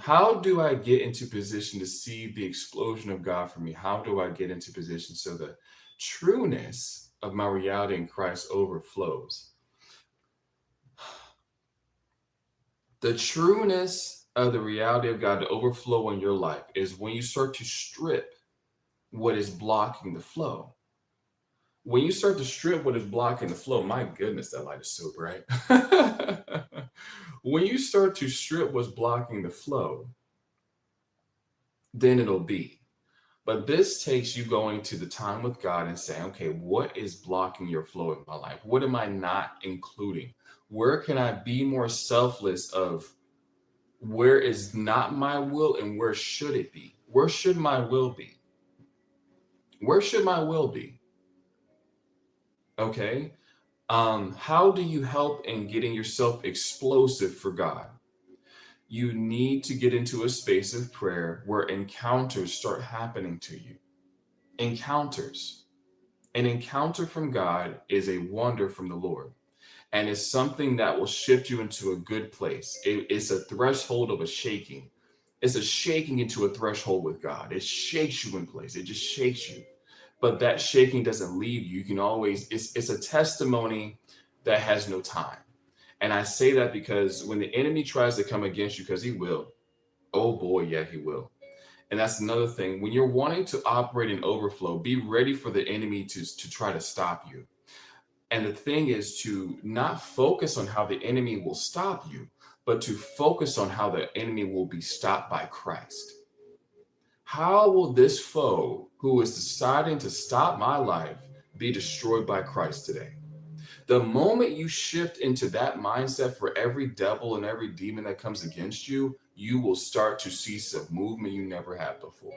How do I get into position to see the explosion of God for me? How do I get into position so the trueness of my reality in Christ overflows? The trueness of the reality of God to overflow in your life is when you start to strip what is blocking the flow. When you start to strip what is blocking the flow, my goodness, that light is so bright. When you start to strip what's blocking the flow, then it'll be. But this takes you going to the time with God and saying, okay, what is blocking your flow in my life? What am I not including? Where can I be more selfless of where is not my will and where should it be? Where should my will be? Where should my will be? Okay. How do you help in getting yourself explosive for God? You need to get into a space of prayer where encounters start happening to you. Encounters. An encounter from God is a wonder from the Lord, and it's something that will shift you into a good place. It's a threshold of a shaking. It's a shaking into a threshold with God. It shakes you in place. It just shakes you. But that shaking doesn't leave you. You can always, it's a testimony that has no time. And I say that because when the enemy tries to come against you, because he will, oh boy, yeah, he will. And that's another thing. When you're wanting to operate in overflow, be ready for the enemy to try to stop you. And the thing is to not focus on how the enemy will stop you, but to focus on how the enemy will be stopped by Christ. How will this foe who is deciding to stop my life be destroyed by Christ today? The moment you shift into that mindset for every devil and every demon that comes against you, you will start to see some movement you never had before.